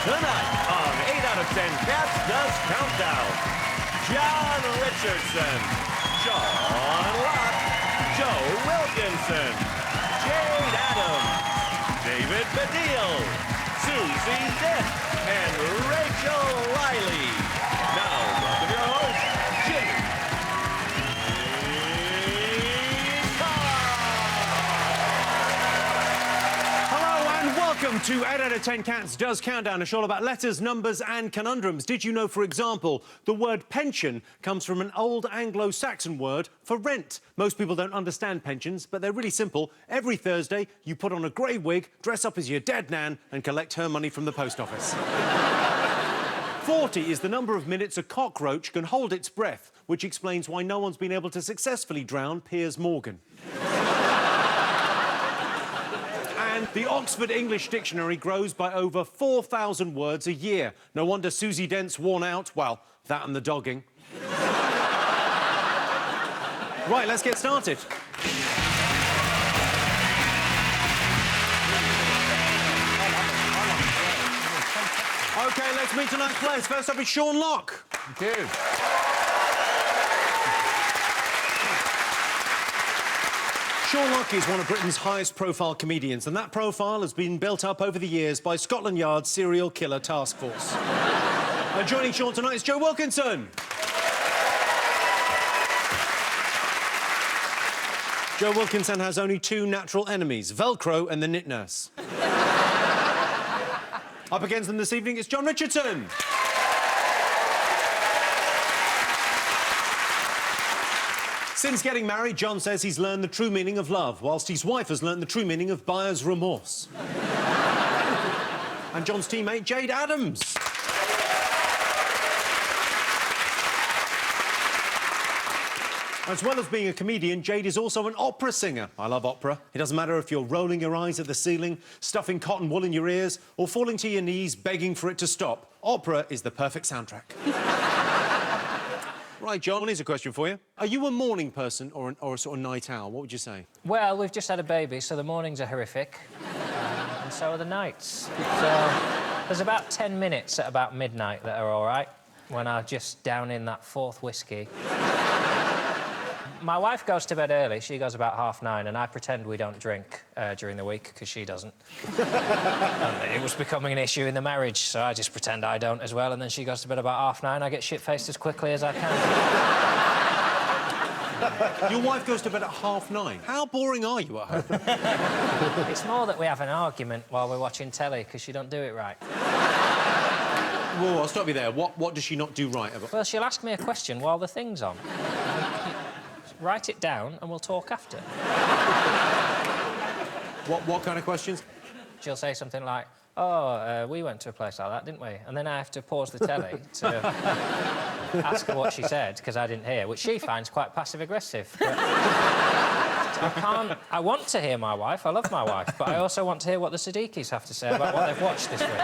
Tonight on 8 out of 10 Cats Does Countdown, John Richardson, Sean Locke, Joe Wilkinson, Jade Adams, David Baddiel, Susie Dent, and Rachel Riley. Now, welcome your host, Jimmy Welcome to 8 out of 10 Cats Does Countdown, a show all about letters, numbers and conundrums. Did you know, for example, the word pension comes from an old Anglo-Saxon word for rent? Most people don't understand pensions, but they're really simple. Every Thursday, you put on a grey wig, dress up as your dead nan and collect her money from the post office. 40 is the number of minutes a cockroach can hold its breath, which explains why no one's been able to successfully drown Piers Morgan. And the Oxford English Dictionary grows by over 4,000 words a year. No wonder Susie Dent's worn out. Well, that and the dogging. Right, let's get started. OK, let's meet tonight's players. First up is Sean Locke. Thank you. Sean Locke is one of Britain's highest-profile comedians, and that profile has been built up over the years by Scotland Yard's serial killer task force. Joining Sean tonight is Joe Wilkinson. Joe Wilkinson has only two natural enemies, Velcro and the Knit Nurse. Up against them this evening is John Richardson. Since getting married, John says he's learned the true meaning of love, whilst his wife has learned the true meaning of buyer's remorse. And John's teammate, Jade Adams. As well as being a comedian, Jade is also an opera singer. I love opera. It doesn't matter if you're rolling your eyes at the ceiling, stuffing cotton wool in your ears, or falling to your knees begging for it to stop. Opera is the perfect soundtrack. Right, John, here's a question for you. Are you a morning person or a sort of night owl? What would you say? Well, we've just had a baby, so the mornings are horrific. And so are the nights. So there's about 10 minutes at about midnight that are all right, when I'm just down in that fourth whiskey. My wife goes to bed early. She goes about 9:30, and I pretend we don't drink during the week, because she doesn't. And it was becoming an issue in the marriage, so I just pretend I don't as well, and then she goes to bed about 9:30. I get shit-faced as quickly as I can. Your wife goes to bed at 9:30. How boring are you at home? It's more that we have an argument while we're watching telly, because she don't do it right. Whoa, I'll stop you there. What does she not do right? Well, she'll ask me a question while the thing's on. Write it down and we'll talk after. What kind of questions? She'll say something like, oh, we went to a place like that, didn't we? And then I have to pause the telly to ask her what she said, because I didn't hear, which she finds quite passive-aggressive. But I want to hear my wife, I love my wife, but I also want to hear what the Siddiquis have to say about what they've watched this week.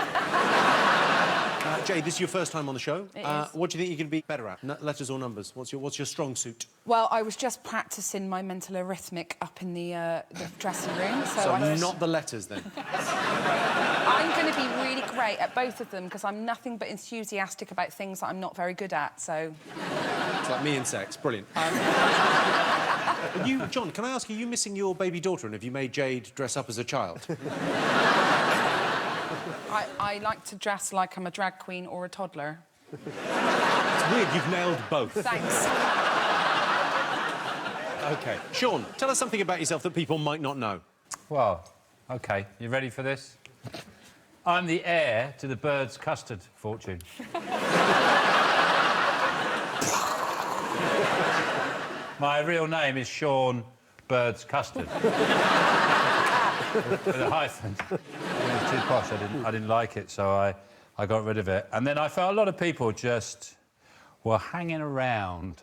Jade, this is your first time on the show. It is. What do you think you can be better at? Letters or numbers? What's your strong suit? Well, I was just practising my mental arithmetic up in the dressing room, So not the letters, then? I'm going to be really great at both of them, because I'm nothing but enthusiastic about things that I'm not very good at, so... It's like me and sex. Brilliant. John, can I ask, are you missing your baby daughter, and have you made Jade dress up as a child? I like to dress like I'm a drag queen or a toddler. It's weird, you've nailed both. Thanks. OK. Sean, tell us something about yourself that people might not know. Well, OK, you ready for this? I'm the heir to the Bird's custard fortune. My real name is Sean Bird's Custard. With a hyphen. It was too posh, I didn't like it, so I got rid of it. And then I felt a lot of people just were hanging around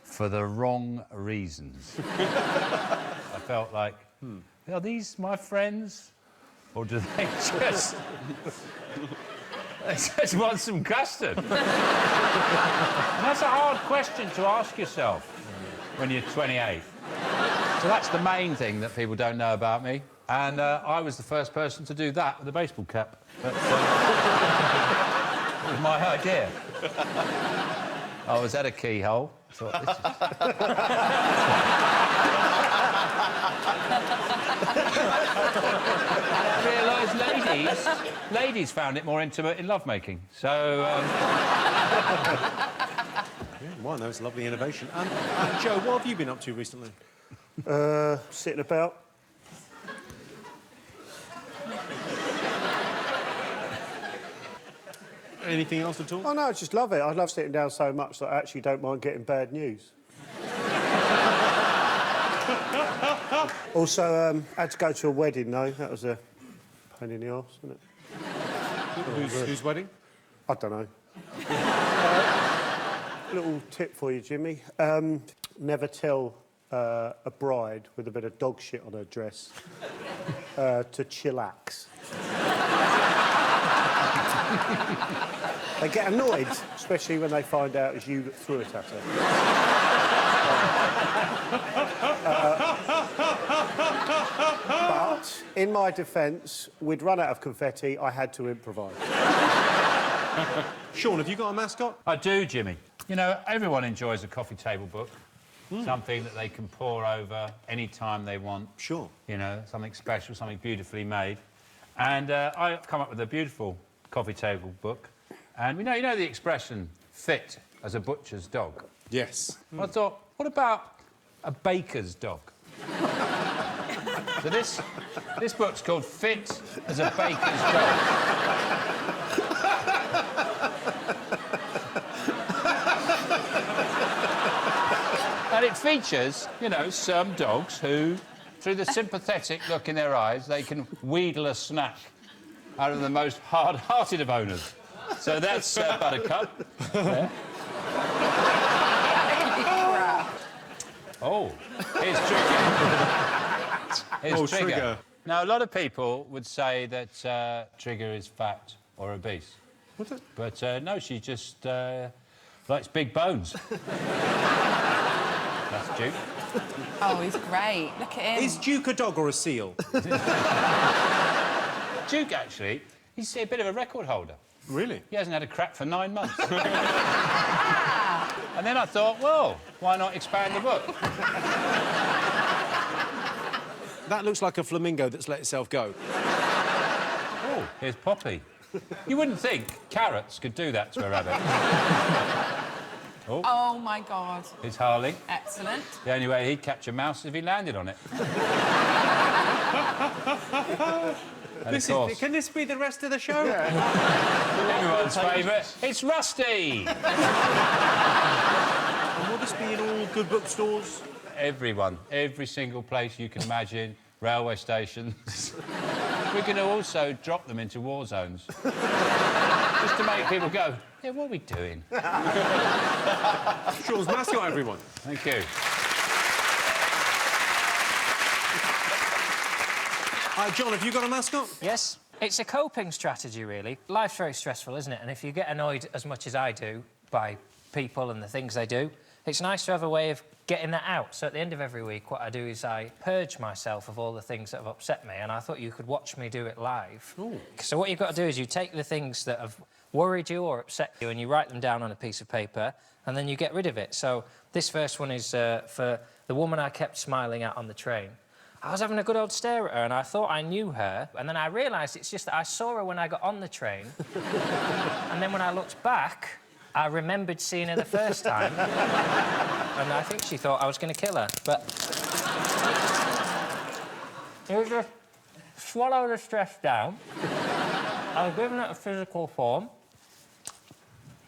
for the wrong reasons. I felt like, are these my friends? Or do they just... they just want some custard? And that's a hard question to ask yourself when you're 28. So that's the main thing that people don't know about me. And I was the first person to do that with a baseball cap. But, it was my idea. I was at a keyhole. I thought, and I realised ladies found it more intimate in lovemaking. So... Wow, that was a lovely innovation. Joe, what have you been up to recently? Sitting about. Anything else at all? Oh, no, I just love it. I love sitting down so much that I actually don't mind getting bad news. Also, had to go to a wedding, though. That was a pain in the arse, wasn't it? Whose wedding? I don't know. Little tip for you, Jimmy. Never tell a bride with a bit of dog shit on her dress to chillax. They get annoyed, especially when they find out it's you that threw it at her. But, in my defence, we'd run out of confetti, I had to improvise. Sean, have you got a mascot? I do, Jimmy. You know, everyone enjoys a coffee table book. Something that they can pour over any time they want. Sure. You know, something special, something beautifully made. And I've come up with a beautiful coffee table book. And you know the expression, fit as a butcher's dog? Yes. I thought, what about a baker's dog? So this book's called Fit as a Baker's Dog. And it features, you know, some dogs who, through the sympathetic look in their eyes, they can wheedle a snack out of the most hard-hearted of owners. So that's Buttercup. There. Oh, here's Trigger. Here's Trigger. Now, a lot of people would say that Trigger is fat or obese. What's it? But no, she just likes big bones. That's Duke. Oh, he's great. Look at him. Is Duke a dog or a seal? Duke, actually, he's a bit of a record holder. Really? He hasn't had a crap for 9 months. And then I thought, well, why not expand the book? That looks like a flamingo that's let itself go. Oh, here's Poppy. You wouldn't think carrots could do that to a rabbit. Oh, my God. Here's Harley. Excellent. The only way he'd catch a mouse is if he landed on it. And of course, Can this be the rest of the show? everyone's favourite, it's Rusty! And will this be in all good bookstores? Everyone, every single place you can imagine, railway stations. We're going to also drop them into war zones. Just to make people go, yeah, what are we doing? Sean's mascot, everyone. Thank you. John, have you got a mascot? Yes. It's a coping strategy, really. Life's very stressful, isn't it? And if you get annoyed as much as I do by people and the things they do, it's nice to have a way of getting that out. So at the end of every week, what I do is I purge myself of all the things that have upset me, and I thought you could watch me do it live. Ooh. So what you've got to do is you take the things that have worried you or upset you and you write them down on a piece of paper, and then you get rid of it. So this first one is for the woman I kept smiling at on the train. I was having a good old stare at her, and I thought I knew her, and then I realised it's just that I saw her when I got on the train, and then when I looked back, I remembered seeing her the first time, and I think she thought I was going to kill her, but... You just swallow the stress down. I was giving it a physical form.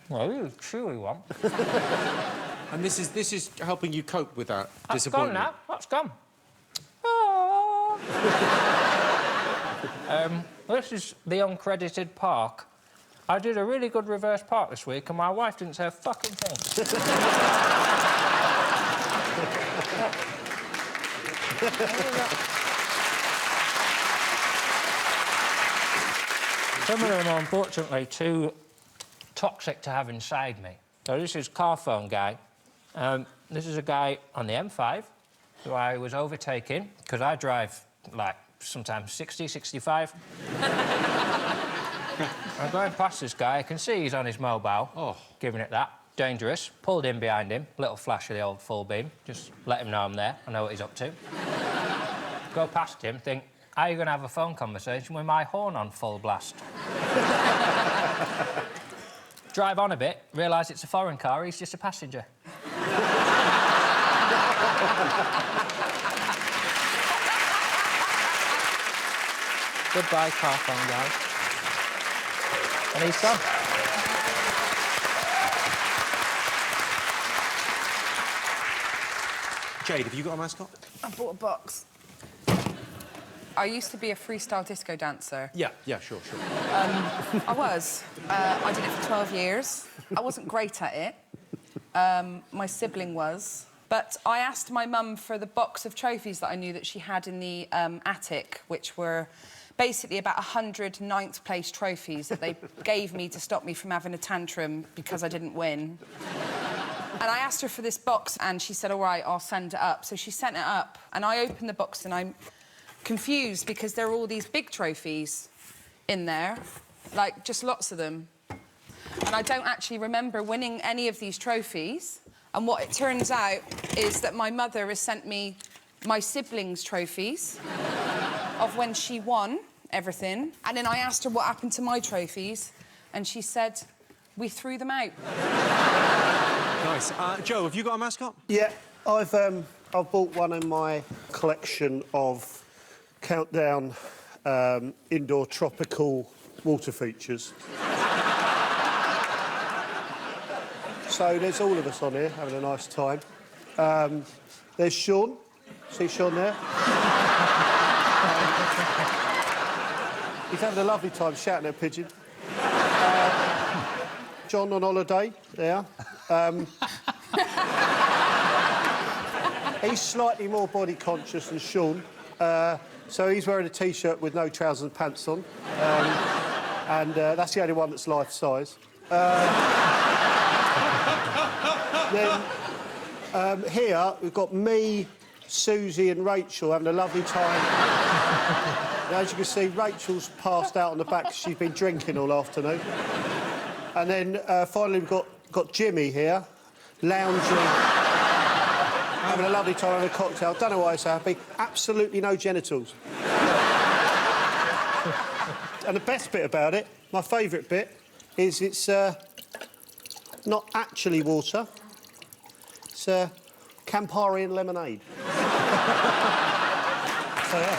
Well, it was a chewy one. And this is helping you cope with that That's disappointment? gone now. That's gone. This is the uncredited park. I did a really good reverse park this week, and my wife didn't say a fucking thing. Some of them are unfortunately too toxic to have inside me. So this is car phone guy. This is a guy on the M5 who I was overtaking, because I drive, like, sometimes 60, 65. I'm going past this guy. I can see he's on his mobile. Oh. Giving it that. Dangerous. Pulled in behind him. Little flash of the old full beam. Just let him know I'm there. I know what he's up to. Go past him, think, how are you going to have a phone conversation with my horn on full blast? Drive on a bit, realise it's a foreign car, he's just a passenger. Goodbye, car phone guy. And he's gone. Jade, have you got a mascot? I bought a box. I used to be a freestyle disco dancer. Yeah, sure. I was. I did it for 12 years. I wasn't great at it. My sibling was. But I asked my mum for the box of trophies that I knew that she had in the attic, which were basically about 100 ninth place trophies that they gave me to stop me from having a tantrum because I didn't win. And I asked her for this box, and she said, all right, I'll send it up. So she sent it up, and I opened the box, and I'm confused because there are all these big trophies in there, like, just lots of them. And I don't actually remember winning any of these trophies. And what it turns out is that my mother has sent me my siblings' trophies of when she won everything. And then I asked her what happened to my trophies, and she said, we threw them out. Nice. Joe, have you got a mascot? Yeah, I've bought one in my collection of Countdown indoor tropical water features. So there's all of us on here having a nice time. There's Sean. See Sean there? He's having a lovely time shouting at Pigeon. John on holiday, there. He's slightly more body conscious than Sean, so he's wearing a T-shirt with no trousers and pants on, and that's the only one that's life size. Then here we've got me, Susie, and Rachel having a lovely time. And as you can see, Rachel's passed out on the back 'cause she's been drinking all afternoon. And then finally we've got Jimmy here, lounging, having a lovely time having a cocktail. Don't know why he's so happy. Absolutely no genitals. And the best bit about it, my favourite bit, is it's not actually water. It's Campari and lemonade. So, yeah.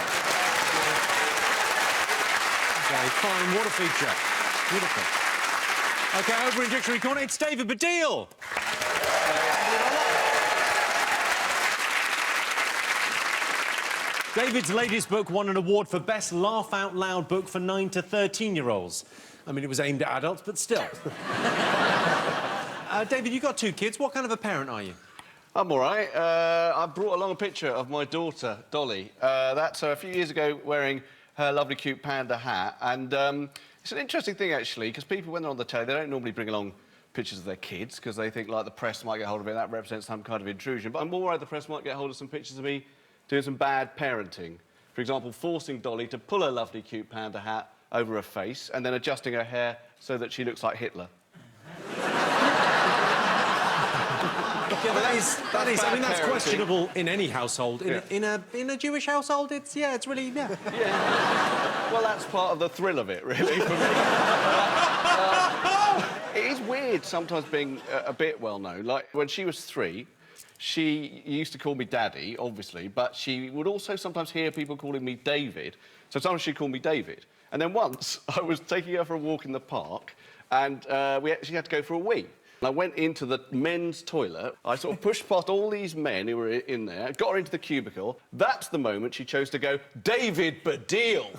Okay, fine. What a feature. Beautiful. OK, over in Dictionary Corner, it's David Baddiel. David's latest book won an award for Best Laugh Out Loud book for 9 to 13-year-olds. I mean, it was aimed at adults, but still. David, you've got 2 kids. What kind of a parent are you? I'm all right. I brought along a picture of my daughter, Dolly. That's her a few years ago wearing her lovely, cute panda hat. And it's an interesting thing, actually, because people, when they're on the telly, they don't normally bring along pictures of their kids because they think, like, the press might get hold of it. That represents some kind of intrusion. But I'm more worried the press might get hold of some pictures of me doing some bad parenting. For example, forcing Dolly to pull her lovely, cute panda hat over her face and then adjusting her hair so that she looks like Hitler. Yeah, that is. I mean, that's parenting. Questionable in any household. In a Jewish household, it's really Yeah. Well, that's part of the thrill of it, really, for me. It is weird sometimes being a bit well-known. Like, when she was 3, she used to call me Daddy, obviously, but she would also sometimes hear people calling me David. So sometimes she'd call me David. And then once, I was taking her for a walk in the park, and we actually had to go for a wee. I went into the men's toilet. I sort of pushed past all these men who were in there, got her into the cubicle. That's the moment she chose to go, David Baddiel.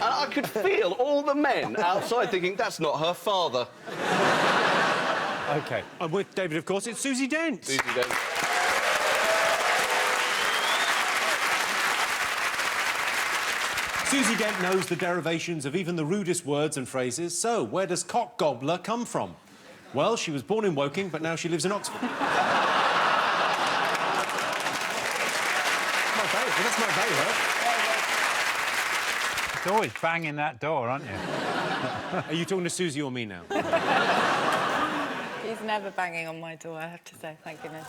And I could feel all the men outside thinking, that's not her father. OK. And with David, of course, it's Susie Dent. Susie Dent. Susie Dent knows the derivations of even the rudest words and phrases. So, where does cock gobbler come from? Well, she was born in Woking, but now she lives in Oxford. That's my baby. You're always banging that door, aren't you? Are you talking to Susie or me now? He's never banging on my door, I have to say, thank goodness.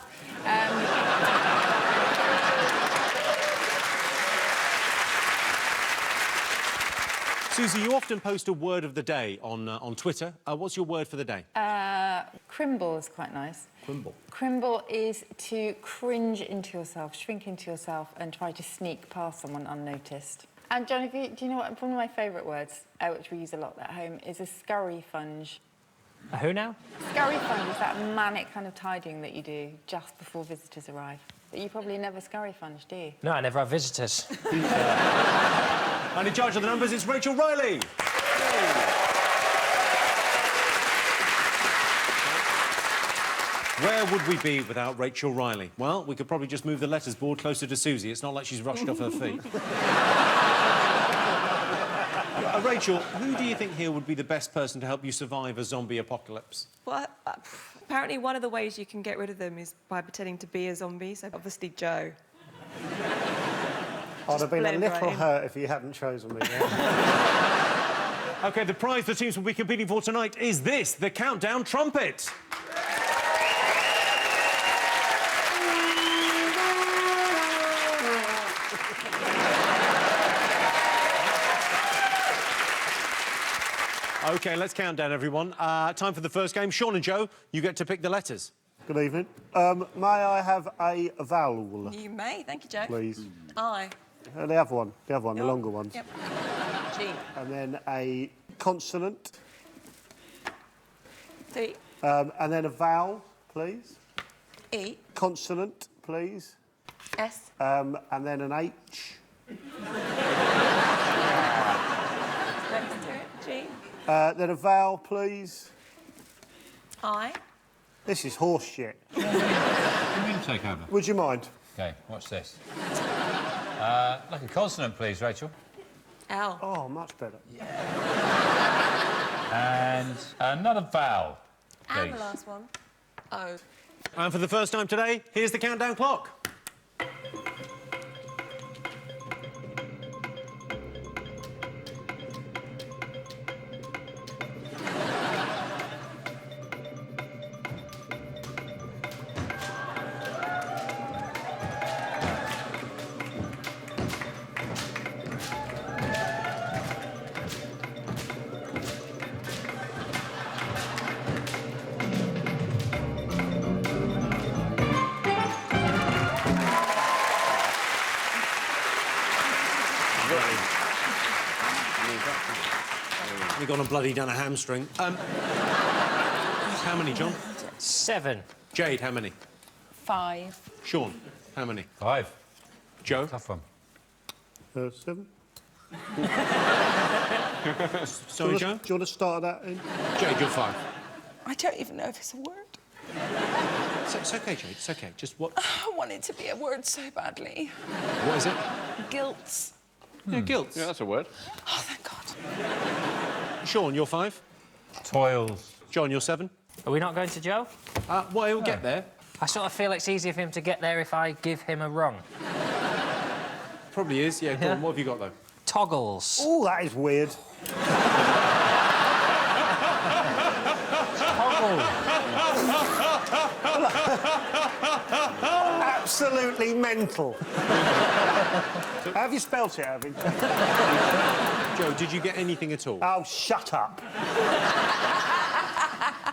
Susie, you often post a word of the day on Twitter. What's your word for the day? Crimble is quite nice. Crimble. Crimble is to cringe into yourself, shrink into yourself and try to sneak past someone unnoticed. And John, do you know what? One of my favourite words, which we use a lot at home, is a scurry funge. A who now? Scurry funge is that manic kind of tidying that you do just before visitors arrive. But you probably never scurry funge, do you? No, I never have visitors. And in charge of the numbers, it's Rachel Riley. Where would we be without Rachel Riley? Well, we could probably just move the letters board closer to Susie. It's not like she's rushed off her feet. Rachel, who do you think here would be the best person to help you survive a zombie apocalypse? Well, apparently one of the ways you can get rid of them is by pretending to be a zombie, so obviously Joe. I'd have been a blend little right in. hurt if you hadn't chosen me. OK, the prize the teams will be competing for tonight is this, the Countdown Trumpet. OK, let's count down, everyone. Time for the first game. Sean and Joe, you get to pick the letters. Good evening. May I have a vowel, You may, thank you, Joe. please? I. The other one, the longer one. Yep. G. And then a consonant. D. And then a vowel, please. E. Consonant, please. S. And then an H. Next to it. G. Then a vowel, please. I. This is horse shit. Can you take over? Would you mind? OK, watch this. Like a consonant, please, Rachel. L. Oh, much better. And another vowel, please. And the last one. O. And for the first time today, here's the countdown clock. We've gone and bloody done a hamstring. How many, John? 7. Jade, how many? 5. Sean, how many? 5. Joe? Tough one. 7. Sorry, Joe? Do you want to start that in? Jade, you're 5. I don't even know if it's a word. It's OK, Jade, it's OK. Just what... I want it to be a word so badly. What is it? Guilt. Yeah, guilt. Yeah, that's a word. Oh, thank God. Sean, you're 5. Toils. John, you're 7. Are we not going to Joe? Well, he'll get there. I sort of feel it's easier for him to get there if I give him a rung. Probably is, yeah. Go on, what have you got, though? Toggles. Oh, that is weird. Absolutely mental. Have you spelt it, have you? Joe, did you get anything at all? Oh, shut up.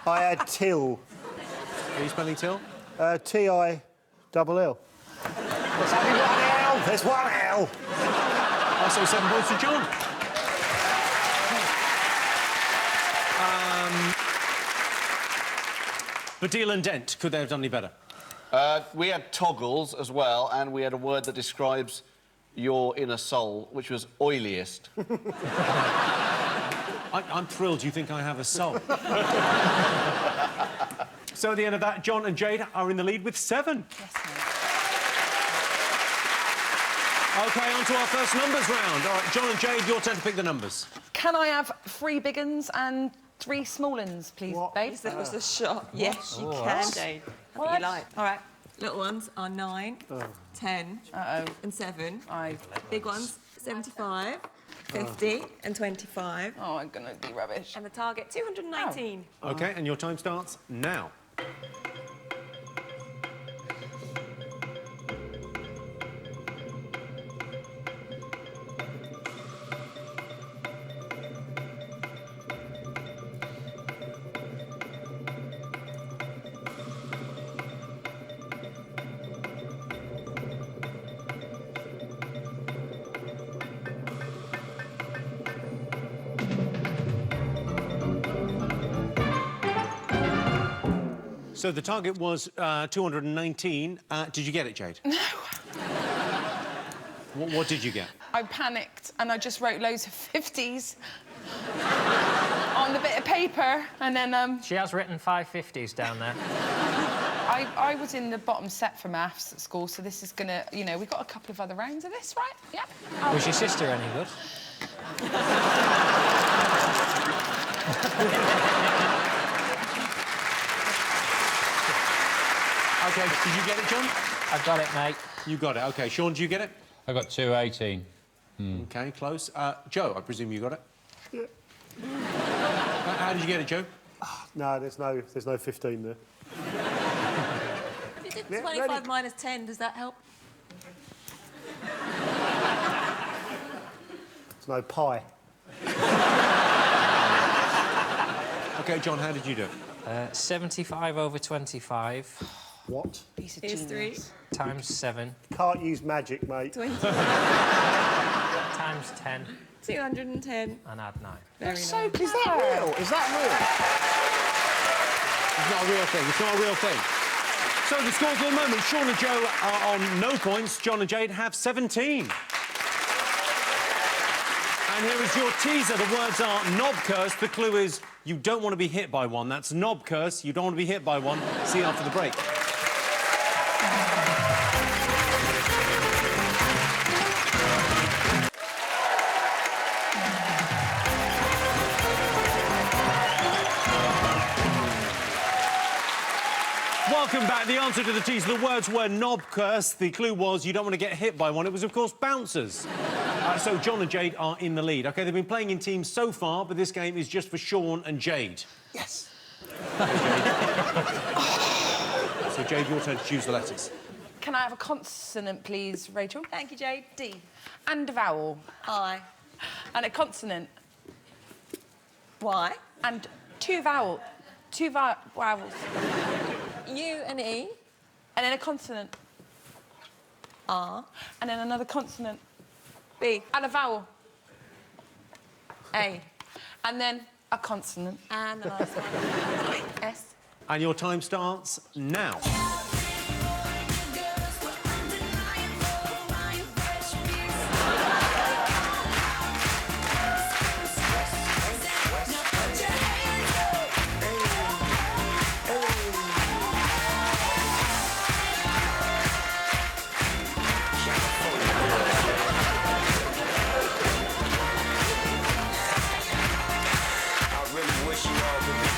I had till. Are you spelling till? T-I-double-L. There's only one L. There's one L. I say 7 points to John. Badil and Dent, could they have done any better? We had toggles as well, and we had a word that describes your inner soul, which was oiliest. I'm thrilled you think I have a soul. So at the end of that, John and Jade are in the lead with 7. Yes, mate. OK, on to our first numbers round. All right, John and Jade, your turn to pick the numbers. Can I have 3 big uns and 3 small ones, please, What? babe. That was the shot. Yes, you Oh, can, that's- Jade. What? What you like. All right. Little ones are 9, 10, and 7. Big ones, 75, 50, and 25. Oh, I'm gonna be rubbish. And the target, 219. OK, and your time starts now. So the target was 219. Did you get it, Jade? No. What did you get? I panicked and I just wrote loads of 50s on the bit of paper, and then She has written 5 50s down there. I was in the bottom set for maths at school, so this is gonna, you know, we've got a couple of other rounds of this, right? Yeah. Was your sister any good? OK, did you get it, John? I got it, mate. You got it. OK, Sean, did you get it? I got 218. OK, close. Joe, I presume you got it? Yeah. How did you get it, Joe? No, there's no 15 there. If you did Yeah, 25 ready. minus 10, does that help? There's no pie. OK, John, how did you do? 75 over 25 What? Piece of Here's 3. genius. times 7 Can't use magic, mate. 20. times 10 210. and add 9. Very So nice. Is that real? Is that It's not a real thing. It's not a real thing. So the scores at the moment, Sean and Joe are on no points. John and Jade have 17. And here is your teaser. The words are knob curse. The clue is you don't want to be hit by one. That's knob curse. You don't want to be hit by one. See you after the break. Welcome back. The answer to the teaser, the words were knob curse. The clue was you don't want to get hit by one. It was, of course, bouncers. So John and Jade are in the lead. OK, they've been playing in teams so far, but this game is just for Sean and Jade. Yes. So, Jade, your turn to choose the letters. Can I have a consonant, please, Rachel? Thank you, Jade. D. And a vowel. I. And a consonant. Y. And 2 vowels. 2 vowels. U and E. And then a consonant. R. And then another consonant. B. And a vowel. A. And then a consonant. And the last one. S. And your time starts now.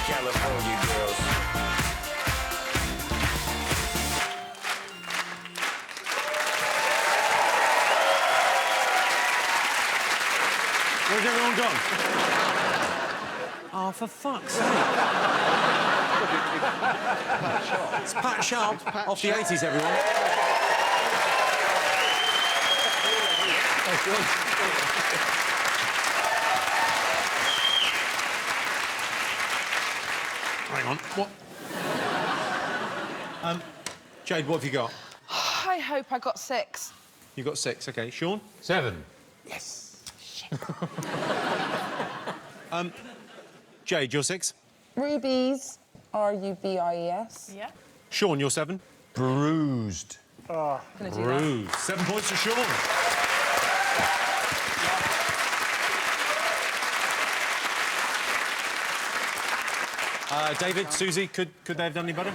California girls. Where's everyone gone? Oh, for fuck's sake. It's Pat Sharp off the 80s, everyone. Hang on. What? Jade, what have you got? I hope I got 6. You got 6, OK. Sean? 7. Jade, you're 6. Rubies. R-U-B-I-E-S. Yeah. Sean, you're 7. Bruised. Gonna do that. Bruised. 7 points to Sean. David, Susie, could they have done any better?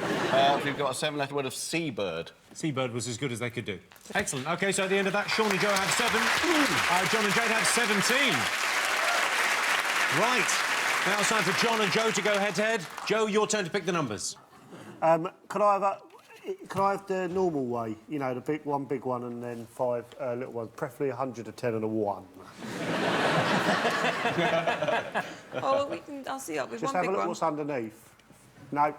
We've got a 7-letter word of seabird. Seabird was as good as they could do. Excellent. OK, so at the end of that, Sean and Joe have 7. John and Jade have 17. Right. Now it's time for John and Joe to go head-to-head. Joe, your turn to pick the numbers. Can I have the normal way? You know, the big one, and then 5 little ones. Preferably 100, a 10 and a 1. Oh, well, I'll see up with Just one have a big look one. what's underneath. No.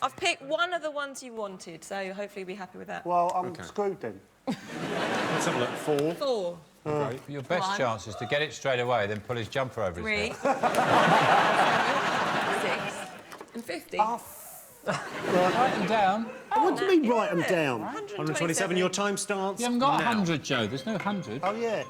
I've picked one of the ones you wanted, so hopefully you'll be happy with that. Well, I'm screwed then. Let's have a look. 4. 4. Okay. Your best 1. chance is to get it straight away, then pull his jumper over 3. his head. 6. And 50. Write them down. What do you mean, write them down? 127, your time starts You haven't got now. 100, Joe. There's no 100. Oh, yeah.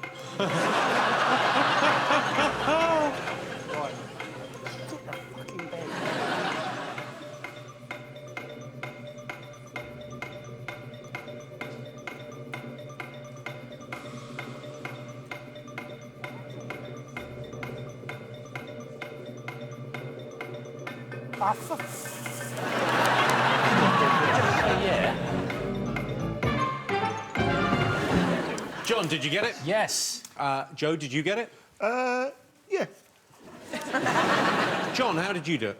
John, did you get it? Yes. Joe, did you get it? Yeah. John, how did you do it?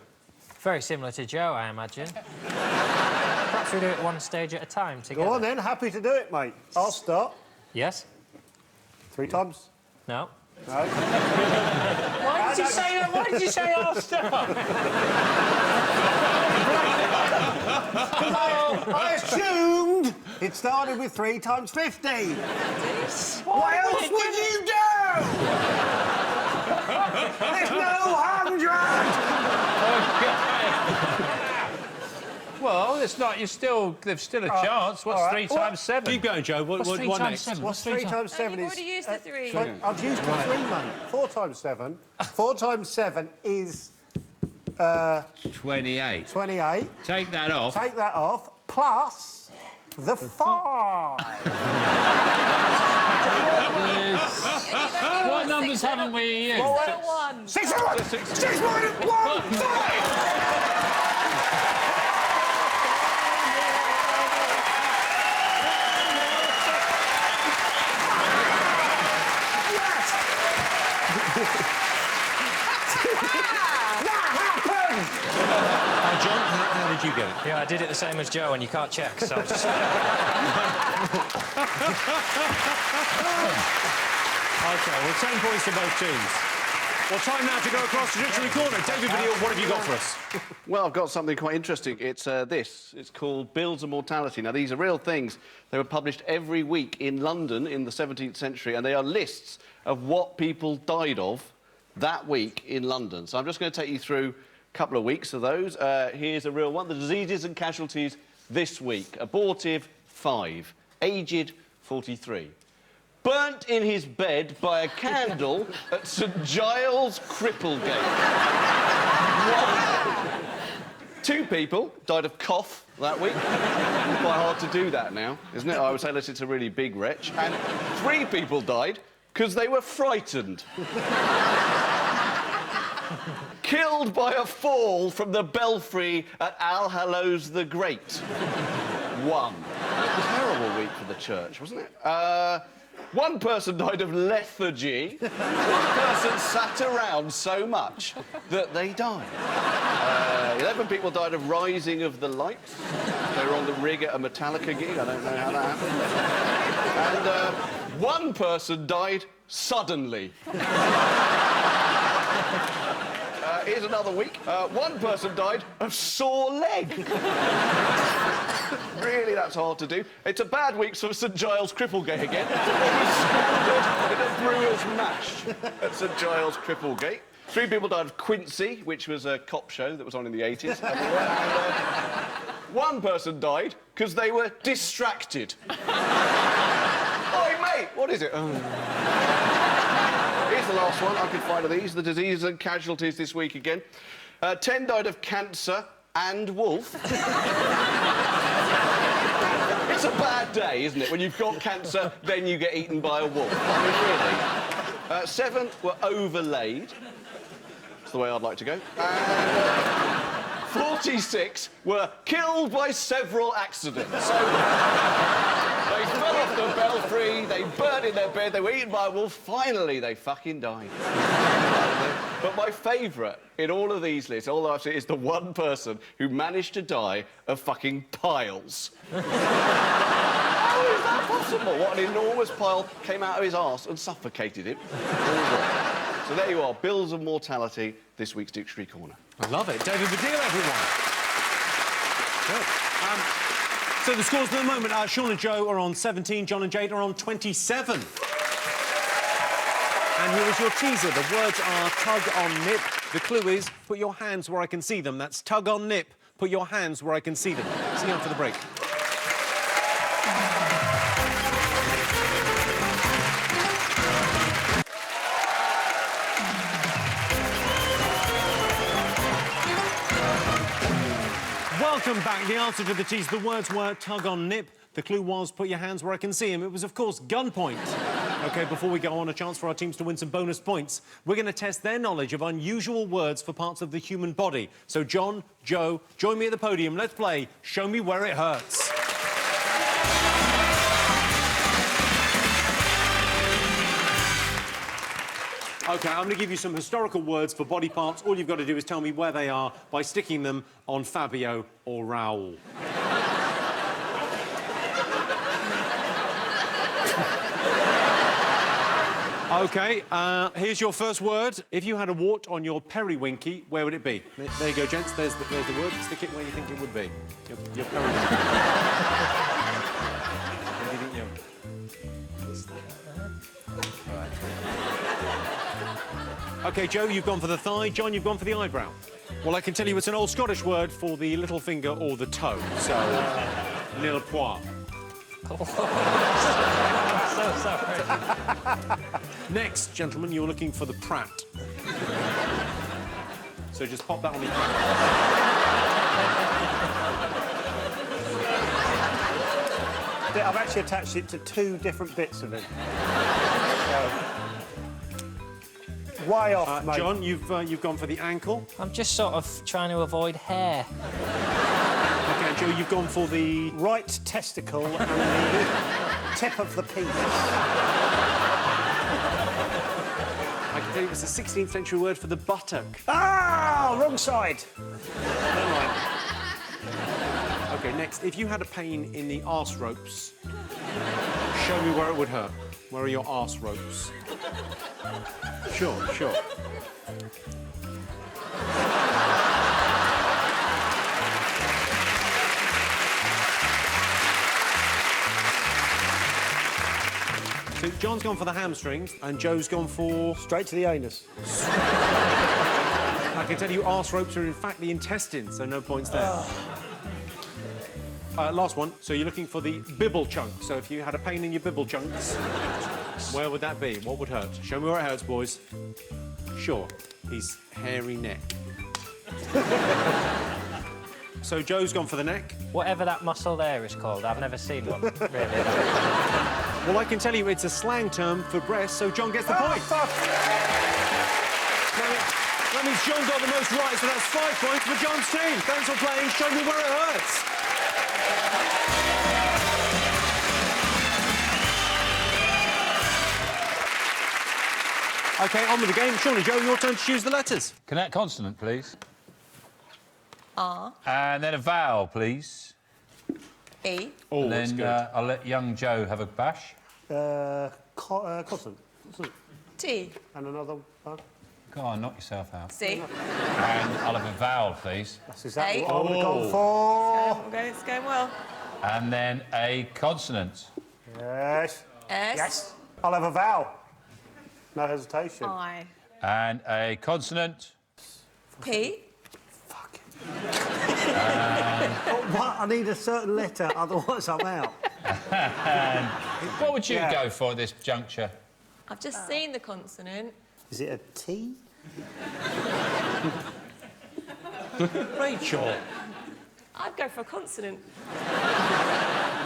Very similar to Joe, I imagine. Perhaps we do it one stage at a time together. Go on, then. Happy to do it, mate. I'll start. Yes? 3 times. No? No. Why did you say that? Why did you say I'll start? I assumed it started with 3 times 50. What else would you do? There's no 100! Well, it's not. There's still a chance. What's 3 times 7? Keep going, Joe. What What's 3 what times next? 7? What's 3 times 7 You've is... already used the 3. I've used the 3, mate. 4 times 7. 4 times 7 is... 28. 28. Take that off. Take that off, plus the 5. What numbers haven't we used? 1. 6 and 1! 6 1 and 1! 5! John, how did you get it? Yeah, I did it the same as Joe, and you can't check, so... just... OK, well, 10 points to both teams. Well, time now to go across to Dictionary Corner. David Video, what have you got for us? Well, I've got something quite interesting. It's this. It's called Bills of Mortality. Now, these are real things. They were published every week in London in the 17th century, and they are lists of what people died of that week in London. So I'm just going to take you through a couple of weeks of those. Here's a real one. The diseases and casualties this week. Abortive, 5. Aged, 43. Burnt in his bed by a candle at St Giles Cripplegate. 1. 2 people died of cough that week. Quite hard to do that now, isn't it? I would say unless it's a really big wretch. And 3 people died because they were frightened. Killed by a fall from the belfry at All Hallows the Great. 1. Terrible week for the church, wasn't it? 1 person died of lethargy. 1 person sat around so much that they died. 11 people died of rising of the lights. They were on the rig at a Metallica gig. I don't know how that happened. And 1 person died suddenly. Here's another week. 1 person died of sore leg. Really, that's hard to do. It's a bad week for St Giles Cripplegate again. It was scalded in a brewer's mash at St Giles Cripplegate. 3 people died of Quincy, which was a cop show that was on in the 80s. And 1 person died because they were distracted. Oi, mate, what is it? Oh. Here's the last one I could find of these. The diseases and casualties this week again. 10 died of cancer and wolf. It's a bad day, isn't it? When you've got cancer, then you get eaten by a wolf. I mean, really. 7 were overlaid. That's the way I'd like to go. And 46 were killed by several accidents. So they fell off the belfry, They burnt in their bed, they were eaten by a wolf, finally they fucking died. But my favourite in all of these lists, all I've seen, is the one person who managed to die of fucking piles. How is that possible? What an enormous pile came out of his arse and suffocated him. So there you are, bills of mortality, this week's Dictionary Corner. I love it. David Baddiel, everyone. Good. So the scores at the moment are Sean and Joe are on 17, John and Jade are on 27. And here is your teaser. The words are tug on nip. The clue is put your hands where I can see them. That's tug on nip. Put your hands where I can see them. See you after the break. Welcome back. The answer to the teaser, the words were tug on nip. The clue was put your hands where I can see them. It was, of course, gunpoint. OK, before we go on, a chance for our teams to win some bonus points. We're going to test their knowledge of unusual words for parts of the human body. So, John, Joe, join me at the podium. Let's play Show Me Where It Hurts. OK, I'm going to give you some historical words for body parts. All you've got to do is tell me where they are by sticking them on Fabio or Raoul. OK, here's your first word. If you had a wart on your periwinky, where would it be? There you go, gents. There's the word. Stick it where you think it would be. Your periwinky. Where do you think OK, Joe, you've gone for the thigh. John, you've gone for the eyebrow. Well, I can tell you it's an old Scottish word for the little finger or the toe. So, nil point. So sorry. Next, gentlemen, you're looking for the Pratt. So just pop that on the... I've actually attached it to two different bits of it. Way off, mate. John, you've gone for the ankle. I'm just sort of trying to avoid hair. OK, Joe, you've gone for the... right testicle and the tip of the penis. I can tell you it's a 16th century word for the buttock. Ah, wrong side. OK, next, if you had a pain in the arse ropes, show me where it would hurt. Where are your arse ropes? Sure. So John's gone for the hamstrings and Joe's gone for... Straight to the anus. I can tell you arse ropes are in fact the intestines, so no points there. Last one. So you're looking for the bibble chunk. So if you had a pain in your bibble chunks, where would that be? What would hurt? Show me where it hurts, boys. Sure. His hairy neck. So Joe's gone for the neck. Whatever that muscle there is called, I've never seen one, really. Well, I can tell you it's a slang term for breast, so John gets the point. Fuck. That means John got the most right, so that's 5 points for John's team. Thanks for playing Show Me Where It Hurts. OK, on with the game. Sean and Joe, your turn to choose the letters. Can that consonant, please? R. And then a vowel, please. E. Oh, And that's then good. I'll let young Joe have a bash. Consonant. T. And another one. Go on, knock yourself out. C. And I'll have a vowel, please. That's exactly A. what I would have gone for. It's going well. And then a consonant. Yes. S. Yes. I'll have a vowel. No hesitation. I. And a consonant. P. What? I need a certain letter, otherwise I'm out. And what would you go for at this juncture? I've just seen the consonant. Is it a T? Rachel. I'd go for a consonant.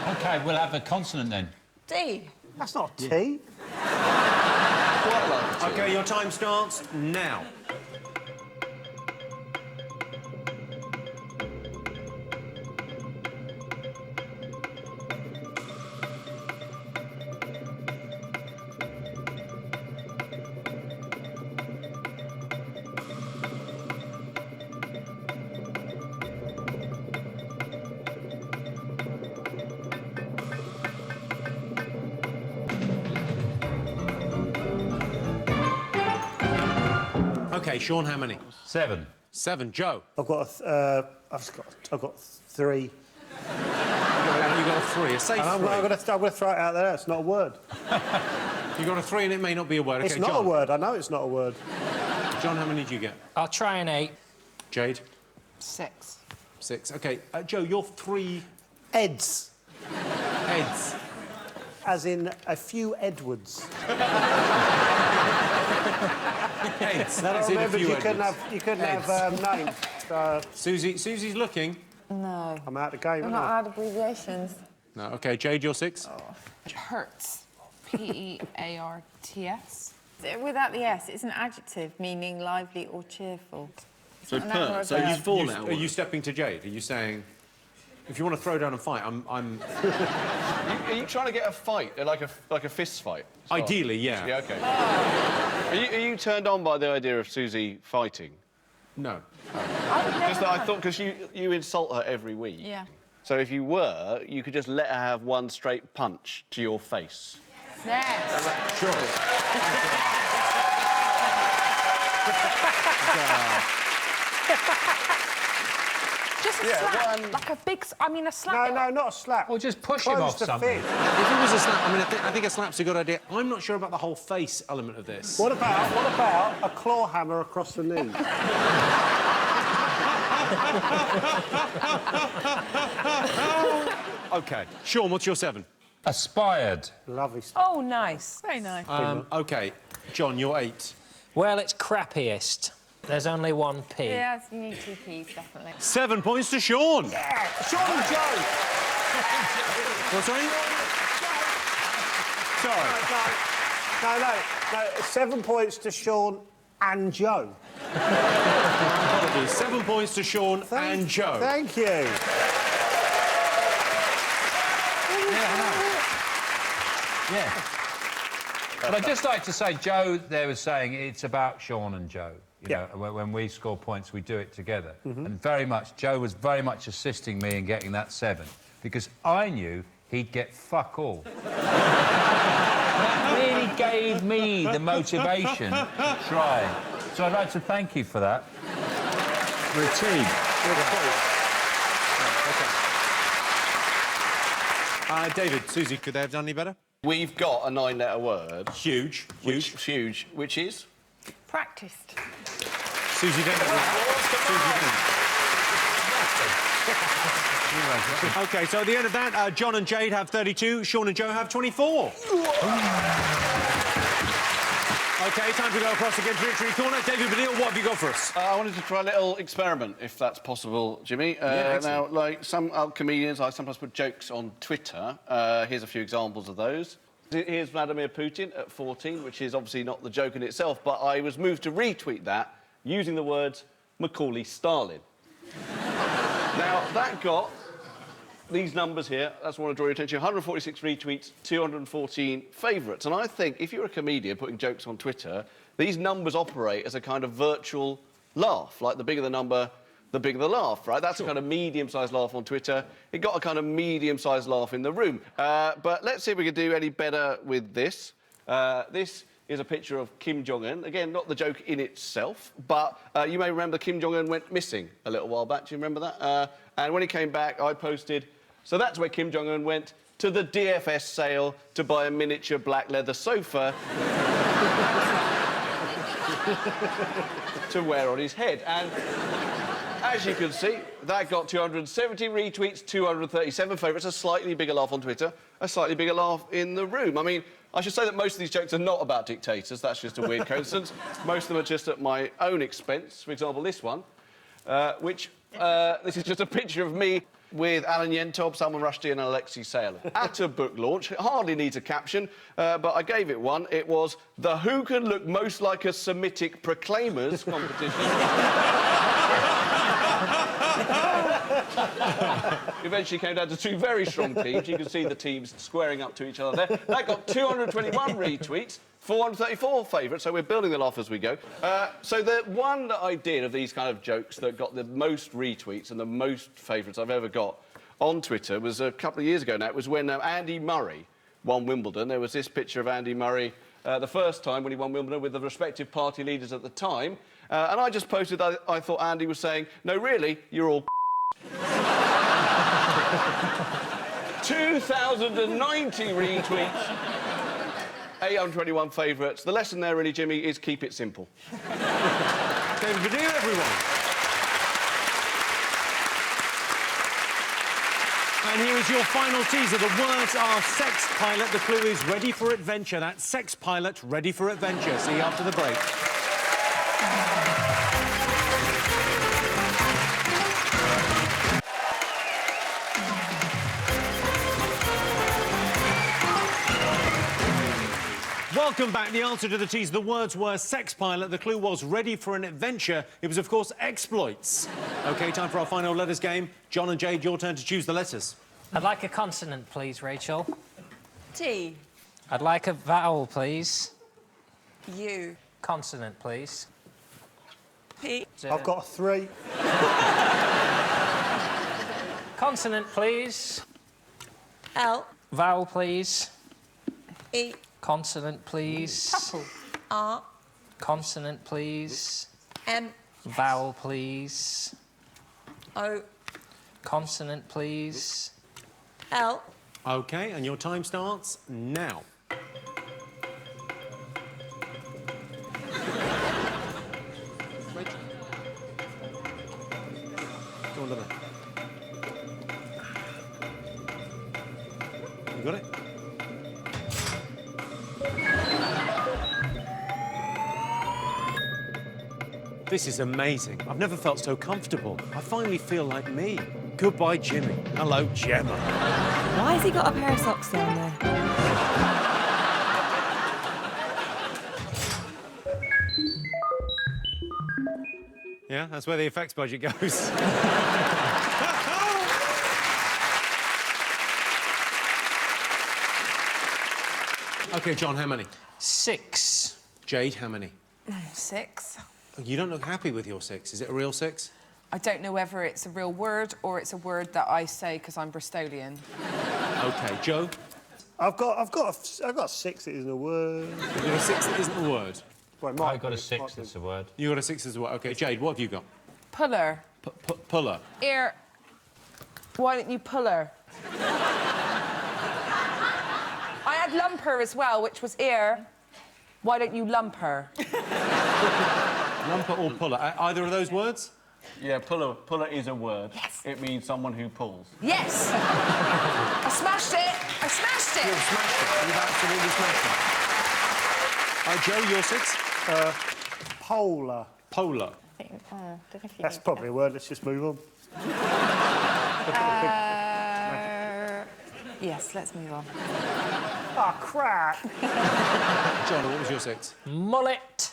OK, we'll have a consonant then. D. That's not a T. OK, your time starts now. OK, Sean, how many? 7. 7. Joe? I've got 3. You got a 3. A safe I'm 3. going to throw it out there. It's not a word. You got a 3 and it may not be a word. It's OK, not John. a word. I know it's not a word. John, how many did you get? I'll try an 8. Jade? 6. 6. OK, Joe, you're 3 Eds. heads. As in a few Edwards. Heads. I As in a remembered few you couldn't Edwards. have names. Susie's looking. No. I'm out of the game, I'm aren't not I? allowed abbreviations. No, OK, Jade, you're 6. Hurts. P-E-A-R-T-S. Without the S, it's an adjective meaning lively or cheerful. It's So not an noun or a pert, so verb. he's 4 now. Are you stepping to Jade? Are you saying... If you want to throw down and fight, I'm... Are you trying to get a fight, like a fist fight? Ideally, yeah. Yeah, OK. Are you turned on by the idea of Susie fighting? No. Just that I thought, because you insult her every week. Yeah. So if you were, you could just let her have one straight punch to your face. Yes. Sure. Just a slap. Like a big... I mean, a slap. No, not a slap. Or just push him Close off the something. fist. If it was a slap, I mean, I think a slap's a good idea. I'm not sure about the whole face element of this. What about a claw hammer across the knee? OK. Sean, what's your 7? Aspired. Lovely stuff. Oh, nice. Very nice. OK. John, you're 8. Well, it's crappiest. There's only one P. Yeah, you need 2 Ps, definitely. 7 points to Sean. Yeah, Sean and Joe. What's that? Sorry. No. 7 points to Sean and Joe. Apologies. 7 points to Sean and Joe. Thank you. Yeah. But I'd just like to say, Joe there was saying it's about Sean and Joe. You know, when we score points, we do it together. And very much, Joe was very much assisting me in getting that 7, because I knew he'd get fuck all. That really gave me the motivation to try. So I'd like to thank you for that. We're a team. David, Susie, could they have done any better? We've got a 9-letter word. Huge. Which is? Practised. Susie didn't. OK, so at the end of that, John and Jade have 32, Sean and Joe have 24. OK, time to go across the Victory Corner. David Baddiel, what have you got for us? I wanted to try a little experiment, if that's possible, Jimmy. Now, like some comedians, I sometimes put jokes on Twitter. Here's a few examples of those. Here's Vladimir Putin at 14, which is obviously not the joke in itself, but I was moved to retweet that using the words Macaulay Stalin. Now, that got these numbers here. That's what I want to draw your attention. 146 retweets, 214 favourites. And I think if you're a comedian putting jokes on Twitter, these numbers operate as a kind of virtual laugh. Like, the bigger the number, the bigger the laugh, right? That's a kind of medium-sized laugh on Twitter. It got a kind of medium-sized laugh in the room. But let's see if we can do any better with this. This is a picture of Kim Jong-un. Again, not the joke in itself, but you may remember Kim Jong-un went missing a little while back. Do you remember that? And when he came back, I posted, so that's where Kim Jong-un went to the DFS sale to buy a miniature black leather sofa to wear on his head. And as you can see, that got 270 retweets, 237 favourites, a slightly bigger laugh on Twitter, a slightly bigger laugh in the room. I mean, I should say that most of these jokes are not about dictators. That's just a weird coincidence. Most of them are just at my own expense. For example, this one, this is just a picture of me with Alan Yentop, Salman Rushdie and Alexei Sayle at a book launch. It hardly needs a caption, but I gave it one. It was the Who Can Look Most Like a Semitic Proclaimers competition. Eventually came down to 2 very strong teams. You can see the teams squaring up to each other there. That got 221 retweets, 434 favourites, so we're building the laugh as we go. So the one that I did of these kind of jokes that got the most retweets and the most favourites I've ever got on Twitter was a couple of years ago now. It was when Andy Murray won Wimbledon. There was this picture of Andy Murray the first time when he won Wimbledon with the respective party leaders at the time. And I just posted that I thought Andy was saying, no, really, you're all 2,090 retweets. 821 favourites. The lesson there, really, Jimmy, is keep it simple. David Baddiel, everyone. And here is your final teaser. The words are Sex Pilot. The clue is ready for adventure. That's Sex Pilot, ready for adventure. See you after the break. Welcome back. The answer to the tease, the words were Sex Pilot. The clue was ready for an adventure. It was, of course, exploits. OK, time for our final letters game. John and Jade, your turn to choose the letters. I'd like a consonant, please, Rachel. T. I'd like a vowel, please. U. Consonant, please. P. I've got a 3. Consonant, please. L. Vowel, please. E. Consonant, please. R. Consonant, please. M. Vowel, please. O. Consonant, please. L. OK, and your time starts now. Rachel. Go on to there. You got it? This is amazing. I've never felt so comfortable. I finally feel like me. Goodbye, Jimmy. Hello, Gemma. Why has he got a pair of socks down there? Yeah, that's where the effects budget goes. OK, John, how many? 6. Jade, how many? 6. You don't look happy with your 6. Is it a real 6? I don't know whether it's a real word or it's a word that I say because I'm Bristolian. OK, Joe? I've got a 6 that isn't a word. You've got a 6 that isn't a word. Well, it I might got a be, 6 might be. that's a word. You got a 6 as well. OK, Jade, what have you got? Puller. Puller. Ear. Why don't you pull her? I had lumper as well, which was ear. Why don't you lump her? Lumper or puller? Either of those words? Yeah, puller is a word. Yes. It means someone who pulls. Yes! I smashed it! I smashed it! You've smashed it. You've absolutely smashed it. Joe, your 6? Polar. Polar. I think, don't know if you That's need probably a word. Let's just move on. Yes, let's move on. Oh, crap. John, what was your 6? Mullet.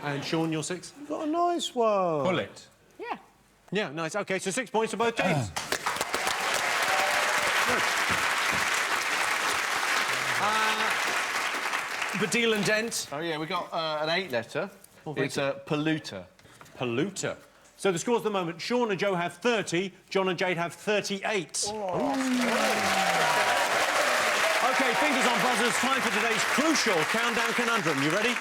And Sean, your 6? You've got a nice one. Bullet. Yeah. Yeah, nice. OK, so 6 points to both teams. Baddiel and Dent. Oh, yeah, we got an 8-letter. It's a polluter. Polluter. So the scores at the moment, Sean and Joe have 30, John and Jade have 38. OK, fingers on buzzers, time for today's crucial countdown conundrum. You ready?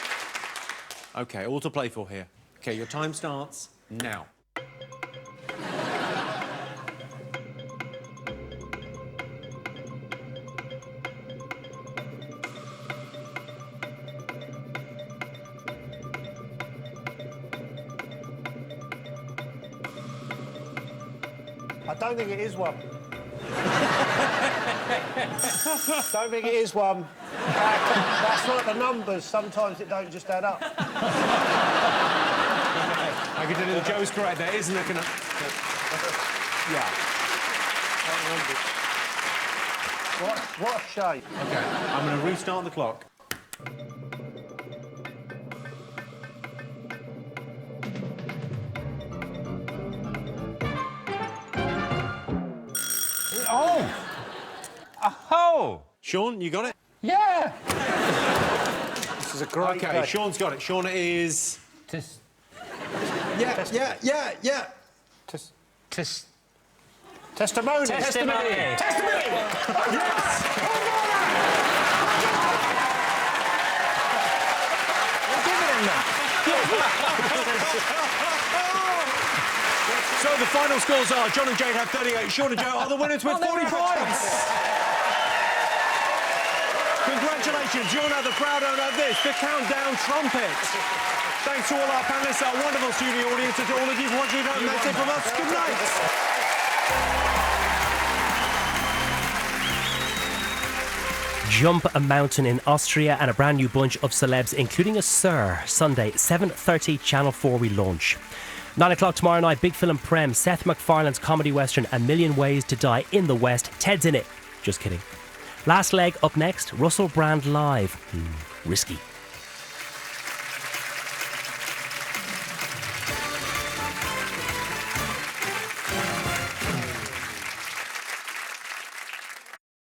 OK, all to play for here. OK, your time starts now. I don't think it is one. Don't think it is one. That's like the numbers. Sometimes it don't just add up. I can tell you that Joe's correct. There isn't a... Yeah. What a shape. OK, I'm going to restart the clock. Oh! Oh! Sean, you got it? Yeah! This is a great OK, day. Sean's got it. Sean, it is... Tis... Yeah. Testimony. Testimony. We're giving him final scores are John and Jade have 38, Sean and Joe are the winners with 40 points. Congratulations, you're now the proud owner of this, the Countdown Trumpet. Thanks to all our panellists, our wonderful studio audience, and to all of you for watching at home. That's it from us. Good night. Jump a mountain in Austria and a brand new bunch of celebs, including a Sir. Sunday, 7:30, Channel 4 relaunch. 9 o'clock tomorrow night, Big Film Prem, Seth MacFarlane's comedy western A Million Ways to Die in the West. Ted's in it. Just kidding. Last leg up next, Russell Brand live. Risky.